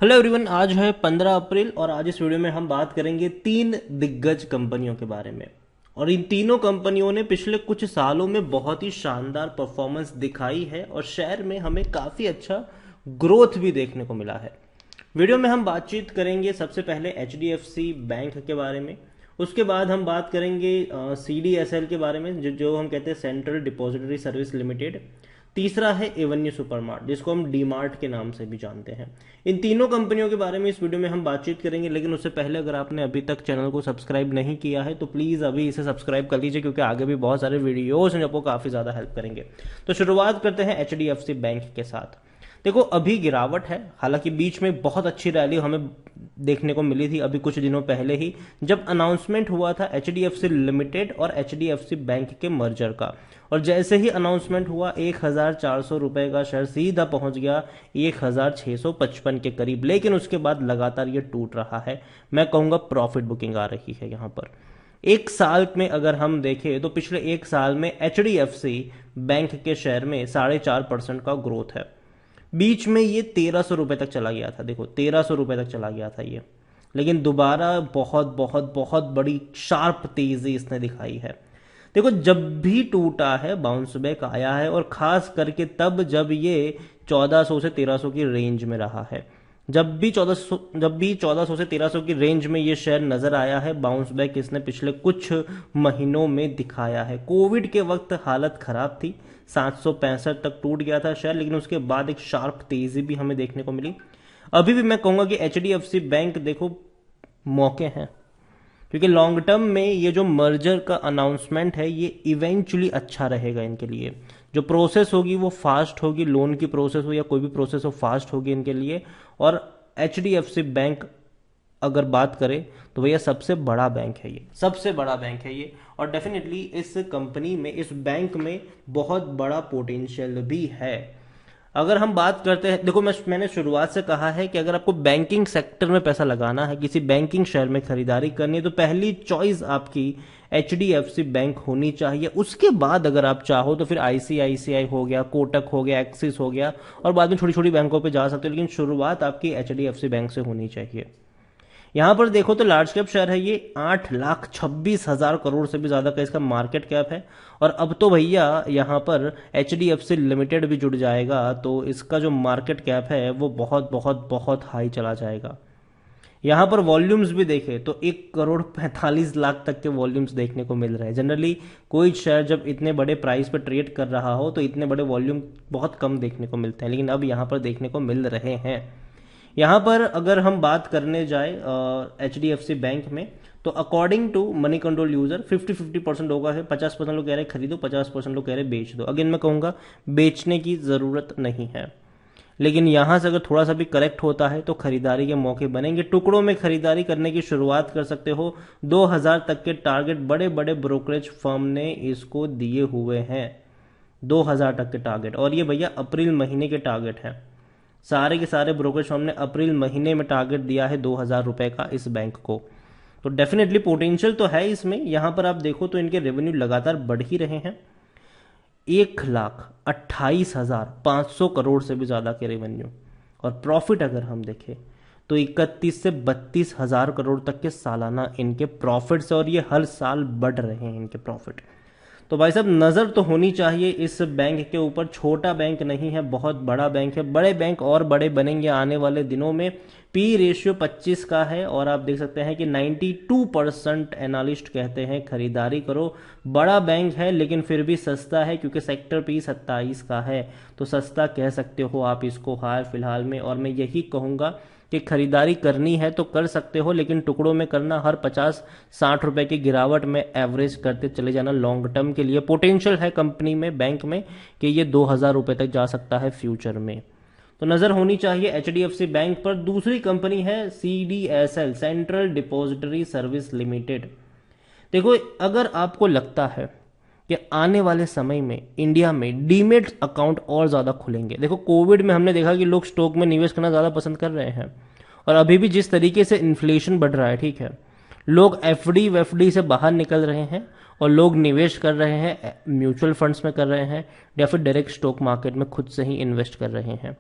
Hello everyone, आज है 15 अप्रैल और आज इस वीडियो में हम बात करेंगे तीन दिग्गज कंपनियों के बारे में। और इन तीनों कंपनियों ने पिछले कुछ सालों में बहुत ही शानदार परफॉर्मेंस दिखाई है और शेयर में हमें काफ़ी अच्छा ग्रोथ भी देखने को मिला है। वीडियो में हम बातचीत करेंगे सबसे पहले HDFC बैंक के बारे में। उसके बाद हम बात करेंगे CDSL के बारे में, जो हम कहते हैं सेंट्रल डिपॉजिटरी सर्विस लिमिटेड। तीसरा है एवेन्यू सुपरमार्ट, जिसको हम डी मार्ट के नाम से भी जानते हैं। इन तीनों कंपनियों के बारे में इस वीडियो में हम बातचीत करेंगे, लेकिन उससे पहले अगर आपने अभी तक चैनल को सब्सक्राइब नहीं किया है तो प्लीज़ अभी इसे सब्सक्राइब कर लीजिए, क्योंकि आगे भी बहुत सारे वीडियोस हैं जो आपको काफ़ी ज़्यादा हेल्प करेंगे। तो शुरुआत करते हैं HDFC बैंक के साथ। देखो, अभी गिरावट है, हालांकि बीच में बहुत अच्छी रैली हमें देखने को मिली थी अभी कुछ दिनों पहले ही, जब अनाउंसमेंट हुआ था HDFC लिमिटेड और HDFC बैंक के मर्जर का। और जैसे ही अनाउंसमेंट हुआ 1,400 रुपए का शेयर सीधा पहुंच गया 1,655 के करीब, लेकिन उसके बाद लगातार ये टूट रहा है। मैं कहूंगा प्रॉफिट बुकिंग आ रही है यहाँ पर। एक साल में अगर हम देखें तो पिछले एक साल में HDFC बैंक के शेयर में 4.5% का ग्रोथ है। बीच में ये 1,300 रुपए तक चला गया था, देखो 1,300 रुपए तक चला गया था ये, लेकिन दोबारा बहुत बहुत बहुत बड़ी शार्प तेजी इसने दिखाई है। देखो, जब भी टूटा है बाउंस बैक आया है, और खास करके तब जब ये 1400 से 1300 की रेंज में रहा है। जब भी 1400 से 1300 की रेंज में ये शेयर नजर आया है, बाउंस बैक इसने पिछले कुछ महीनों में दिखाया है। कोविड के वक्त हालत खराब थी, 765 तक टूट गया था शेयर, लेकिन उसके बाद एक शार्प तेजी भी हमें देखने को मिली। अभी भी मैं कहूंगा कि HDFC बैंक देखो मौके हैं, क्योंकि लॉन्ग टर्म में ये जो मर्जर का अनाउंसमेंट है ये इवेंचुअली अच्छा रहेगा इनके लिए। जो प्रोसेस होगी वो फास्ट होगी, लोन की प्रोसेस हो या कोई भी प्रोसेस हो, फास्ट होगी इनके लिए। और HDFC बैंक अगर बात करें तो भैया सबसे बड़ा बैंक है ये, सबसे बड़ा बैंक है ये। और डेफिनेटली इस कंपनी में, इस बैंक में बहुत बड़ा पोटेंशियल भी है। अगर हम बात करते हैं, देखो मैंने शुरुआत से कहा है कि अगर आपको बैंकिंग सेक्टर में पैसा लगाना है, किसी बैंकिंग शेयर में खरीदारी करनी है, तो पहली चॉइस आपकी HDFC बैंक होनी चाहिए। उसके बाद अगर आप चाहो तो फिर ICICI हो गया, कोटक हो गया, एक्सिस हो गया, और बाद में छोटी छोटी बैंकों पे जा सकते हो, लेकिन शुरुआत आपकी HDFC बैंक से होनी चाहिए। यहां पर देखो तो लार्ज कैप शेयर है ये, 8,26,000 करोड़ से भी ज्यादा का इसका मार्केट कैप है। और अब तो भैया यहां पर HDFC लिमिटेड भी जुड़ जाएगा, तो इसका जो मार्केट कैप है वो बहुत बहुत बहुत हाई चला जाएगा। यहां पर वॉल्यूम्स भी देखे तो 1,45,00,000 तक के वॉल्यूम्स देखने को मिल रहे हैं। जनरली कोई शेयर जब इतने बड़े प्राइस पर ट्रेड कर रहा हो तो इतने बड़े वॉल्यूम बहुत कम देखने को मिलते हैं, लेकिन अब यहां पर देखने को मिल रहे हैं। यहाँ पर अगर हम बात करने जाए HDFC बैंक में, तो according to Moneycontrol user 50-50% होगा है। 50% लोग कह रहे हैं खरीदो, 50% लोग कह रहे हैं बेच दो। अगेन मैं कहूंगा बेचने की जरूरत नहीं है, लेकिन यहां से अगर थोड़ा सा भी करेक्ट होता है तो खरीदारी के मौके बनेंगे। टुकड़ों में खरीदारी करने की शुरुआत कर सकते हो। 2,000 तक के टारगेट बड़े बड़े ब्रोकरेज फर्म ने इसको दिए हुए हैं, 2,000 तक के टारगेट। और ये भैया अप्रैल महीने के टारगेट है, सारे के सारे ब्रोकरेज फर्म ने अप्रैल महीने में टारगेट दिया है 2,000 रुपए का इस बैंक को। तो डेफिनेटली पोटेंशियल तो है इसमें। यहां पर आप देखो तो इनके रेवेन्यू लगातार बढ़ ही रहे हैं, 1,28,500 करोड़ से भी ज्यादा के रेवेन्यू। और प्रॉफिट अगर हम देखें तो 31 से 32,000 करोड़ तक के सालाना इनके प्रॉफिट से, और ये हर साल बढ़ रहे हैं इनके प्रॉफिट। तो भाई साहब नजर तो होनी चाहिए इस बैंक के ऊपर। छोटा बैंक नहीं है, बहुत बड़ा बैंक है। बड़े बैंक और बड़े बनेंगे आने वाले दिनों में। पी रेशियो 25 का है, और आप देख सकते हैं कि 92% एनालिस्ट कहते हैं खरीदारी करो। बड़ा बैंक है लेकिन फिर भी सस्ता है, क्योंकि सेक्टर पी 27 का है, तो सस्ता कह सकते हो आप इसको हाल फिलहाल में। और मैं यही कहूंगा कि खरीदारी करनी है तो कर सकते हो, लेकिन टुकड़ों में करना। हर 50-60 रुपए की गिरावट में एवरेज करते चले जाना। लॉन्ग टर्म के लिए पोटेंशियल है कंपनी में, बैंक में, कि ये 2,000 रुपए तक जा सकता है फ्यूचर में। तो नजर होनी चाहिए HDFC बैंक पर। दूसरी कंपनी है CDSL, central depository service limited. देखो, अगर आपको लगता है कि आने वाले समय में इंडिया में डीमेट अकाउंट और ज्यादा खुलेंगे, देखो कोविड में हमने देखा कि लोग स्टॉक में निवेश करना ज्यादा पसंद कर रहे हैं। और अभी भी जिस तरीके से इन्फ्लेशन बढ़ रहा है, ठीक है, लोग FD वेफडी से बाहर निकल रहे हैं और लोग निवेश कर रहे हैं, म्यूचुअल फंड्स में कर रहे हैं, या फिर डायरेक्ट स्टॉक मार्केट में खुद से ही इन्वेस्ट कर रहे हैं।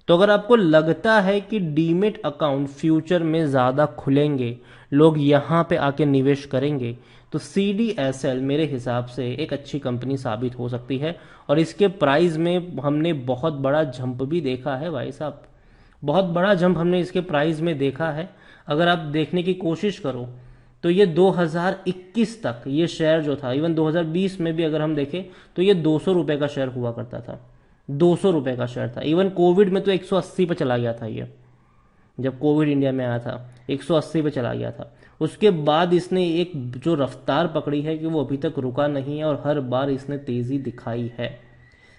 तो अगर आपको लगता है कि डीमेट अकाउंट फ्यूचर में ज़्यादा खुलेंगे, लोग यहाँ पे आके निवेश करेंगे, तो CDSL मेरे हिसाब से एक अच्छी कंपनी साबित हो सकती है। और इसके प्राइस में हमने बहुत बड़ा जंप भी देखा है भाई साहब, बहुत बड़ा जंप हमने इसके प्राइस में देखा है। अगर आप देखने की कोशिश करो तो ये 2021 तक ये शेयर जो था, इवन 2020 में भी अगर हम देखें तो ये 200 रुपये का शेयर हुआ करता था, 200 रुपये का शेयर था। इवन कोविड में तो 180 पे चला गया था ये, जब कोविड इंडिया में आया था 180 पे चला गया था। उसके बाद इसने एक जो रफ्तार पकड़ी है कि वो अभी तक रुका नहीं है और हर बार इसने तेजी दिखाई है।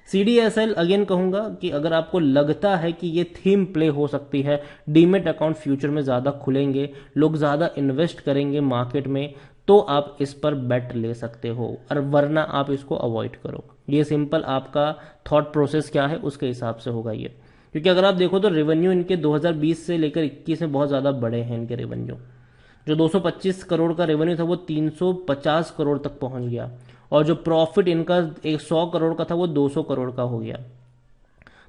CDSL अगेन कहूंगा कि अगर आपको लगता है कि ये थीम प्ले हो सकती है, डीमेट अकाउंट फ्यूचर में ज़्यादा खुलेंगे, लोग ज़्यादा इन्वेस्ट करेंगे मार्केट में, तो आप इस पर बेट ले सकते हो, और वरना आप इसको अवॉइड करो। ये सिंपल आपका थॉट प्रोसेस क्या है उसके हिसाब से होगा ये। क्योंकि अगर आप देखो तो रेवेन्यू इनके 2020 से लेकर 21 में बहुत ज़्यादा बड़े हैं इनके रेवेन्यू। जो 225 करोड़ का रेवेन्यू था वो 350 करोड़ तक पहुंच गया, और जो प्रॉफिट इनका 100 करोड़ का था वो 200 करोड़ का हो गया।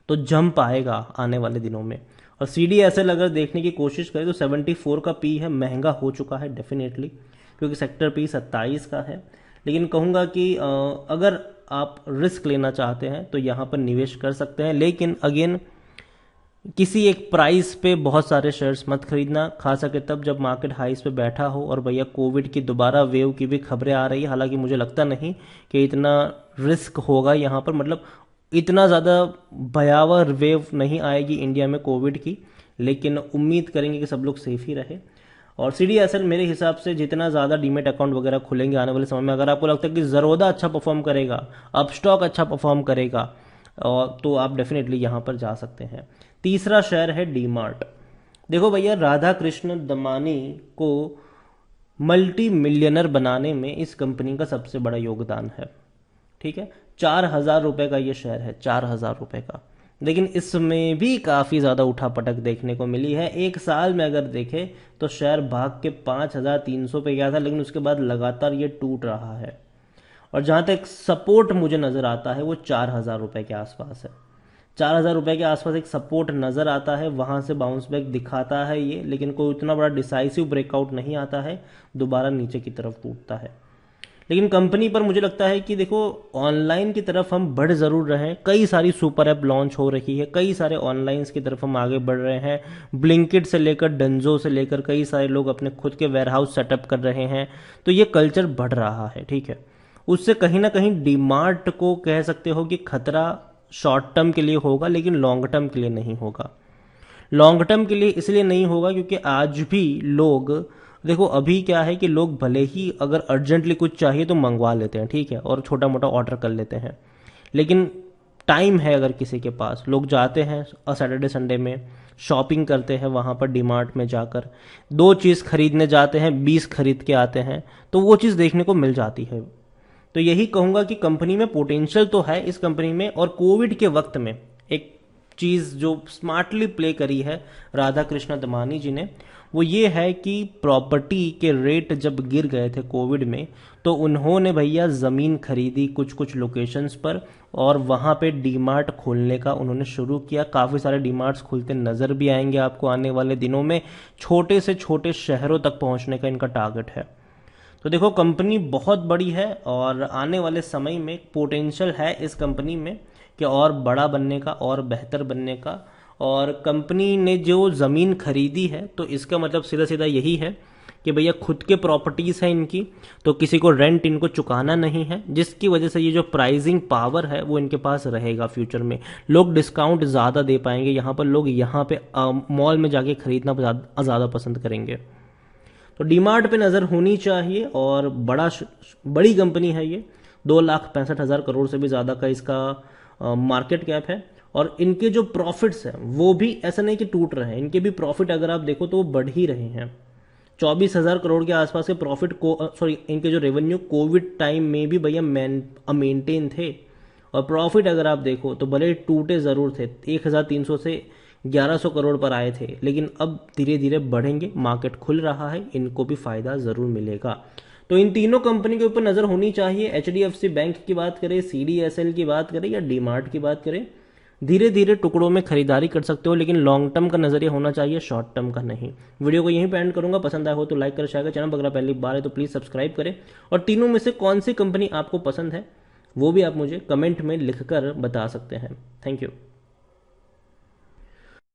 तो जंप आएगा आने वाले दिनों में। और CDSL अगर देखने की कोशिश करें तो 74 का पी है, महंगा हो चुका है डेफिनेटली, क्योंकि सेक्टर पी 27 का है। लेकिन कहूँगा कि अगर आप रिस्क लेना चाहते हैं तो यहाँ पर निवेश कर सकते हैं, लेकिन अगेन किसी एक प्राइस पे बहुत सारे शेयर्स मत खरीदना, खा सके तब जब मार्केट हाइस पे बैठा हो। और भैया कोविड की दोबारा वेव की भी खबरें आ रही है, हालांकि मुझे लगता नहीं कि इतना रिस्क होगा यहाँ पर, मतलब इतना ज़्यादा भयावह वेव नहीं आएगी इंडिया में कोविड की, लेकिन उम्मीद करेंगे कि सब लोग सेफ ही रहे। और CDSL मेरे हिसाब से जितना ज़्यादा डीमेट अकाउंट वगैरह खुलेंगे आने वाले समय में, अगर आपको लगता है कि ज़रोदा अच्छा परफॉर्म करेगा, अपस्टॉक अच्छा परफॉर्म करेगा, और तो आप डेफिनेटली यहाँ पर जा सकते हैं। तीसरा शेयर है डीमार्ट। देखो भैया, राधा कृष्ण दमानी को मल्टी मिलियनर बनाने में इस कंपनी का सबसे बड़ा योगदान है। ठीक है, 4,000 रुपए का ये शेयर है, 4,000 रुपए का। लेकिन इसमें भी काफ़ी ज़्यादा उठापटक देखने को मिली है। एक साल में अगर देखें तो शेयर भाग के 5,300 पे गया था, लेकिन उसके बाद लगातार ये टूट रहा है। और जहाँ तक सपोर्ट मुझे नज़र आता है वो 4,000 रुपये के आसपास है। 4,000 रुपये के आसपास एक सपोर्ट नज़र आता है, वहाँ से बाउंस बैक दिखाता है ये, लेकिन कोई उतना बड़ा डिसाइसिव ब्रेकआउट नहीं आता है, दोबारा नीचे की तरफ टूटता है। लेकिन कंपनी पर मुझे लगता है कि देखो, ऑनलाइन की तरफ हम बढ़ ज़रूर रहे हैं, कई सारी सुपर ऐप लॉन्च हो रही है, कई सारे ऑनलाइन की तरफ हम आगे बढ़ रहे हैं। ब्लिंकिट से लेकर डंजो से लेकर कई सारे लोग अपने खुद के वेयरहाउस सेटअप कर रहे हैं, तो ये कल्चर बढ़ रहा है। ठीक है, उससे कहीं ना कहीं डीमार्ट को कह सकते हो कि खतरा शॉर्ट टर्म के लिए होगा, लेकिन लॉन्ग टर्म के लिए नहीं होगा। लॉन्ग टर्म के लिए इसलिए नहीं होगा क्योंकि आज भी लोग, देखो अभी क्या है कि लोग भले ही अगर अर्जेंटली कुछ चाहिए तो मंगवा लेते हैं, ठीक है, और छोटा मोटा ऑर्डर कर लेते हैं, लेकिन टाइम है अगर किसी के पास, लोग जाते हैं सैटरडे संडे में शॉपिंग करते हैं, वहाँ पर डीमार्ट में जाकर 2 चीज़ खरीदने जाते हैं, 20 खरीद के आते हैं, तो वो चीज़ देखने को मिल जाती है। तो यही कहूँगा कि कंपनी में पोटेंशियल तो है इस कंपनी में। और कोविड के वक्त में एक चीज़ जो स्मार्टली प्ले करी है राधा कृष्ण दमानी जी ने, वो ये है कि प्रॉपर्टी के रेट जब गिर गए थे कोविड में, तो उन्होंने भैया ज़मीन खरीदी कुछ कुछ लोकेशंस पर, और वहाँ पे डीमार्ट खोलने का उन्होंने शुरू किया। काफ़ी सारे डीमार्ट्स खुलते नज़र भी आएंगे आपको आने वाले दिनों में। छोटे से छोटे शहरों तक पहुँचने का इनका टारगेट है। तो देखो, कंपनी बहुत बड़ी है और आने वाले समय में पोटेंशियल है इस कंपनी में कि और बड़ा बनने का और बेहतर बनने का। और कंपनी ने जो ज़मीन खरीदी है, तो इसका मतलब सीधा सीधा यही है कि भैया खुद के प्रॉपर्टीज़ हैं इनकी, तो किसी को रेंट इनको चुकाना नहीं है, जिसकी वजह से ये जो प्राइसिंग पावर है वो इनके पास रहेगा। फ्यूचर में लोग डिस्काउंट ज़्यादा दे पाएंगे, यहाँ पर लोग यहाँ पे मॉल में जाके खरीदना ज़्यादा पसंद करेंगे। तो डीमार्ट पे नज़र होनी चाहिए। और बड़ी कंपनी है ये, 2,65,000 करोड़ से भी ज़्यादा का इसका मार्केट कैप है। और इनके जो प्रॉफिट्स हैं वो भी ऐसा नहीं कि टूट रहे हैं, इनके भी प्रॉफिट अगर आप देखो तो वो बढ़ ही रहे हैं। 24,000 करोड़ के आसपास के प्रॉफिट को, सॉरी, इनके जो रेवेन्यू कोविड टाइम में भी भैया मेंटेन थे। और प्रॉफिट अगर आप देखो तो भले टूटे ज़रूर थे, 1,300 से 1,100 करोड़ पर आए थे, लेकिन अब धीरे धीरे बढ़ेंगे, मार्केट खुल रहा है, इनको भी फायदा ज़रूर मिलेगा। तो इन तीनों कंपनी के ऊपर नज़र होनी चाहिए। HDFC बैंक की बात करें, CDSL की बात करें या डीमार्ट की बात करें, धीरे धीरे टुकड़ों में खरीदारी कर सकते हो, लेकिन लॉन्ग टर्म का नजरिया होना चाहिए, शॉर्ट टर्म का नहीं। वीडियो को यहीं पे एंड करूंगा। पसंद आया हो तो लाइक कर, शेयर कर, चैनल पर अगर पहली बार है तो प्लीज सब्सक्राइब करें। और तीनों में से कौन सी कंपनी आपको पसंद है वो भी आप मुझे कमेंट में लिखकर बता सकते हैं। Thank you.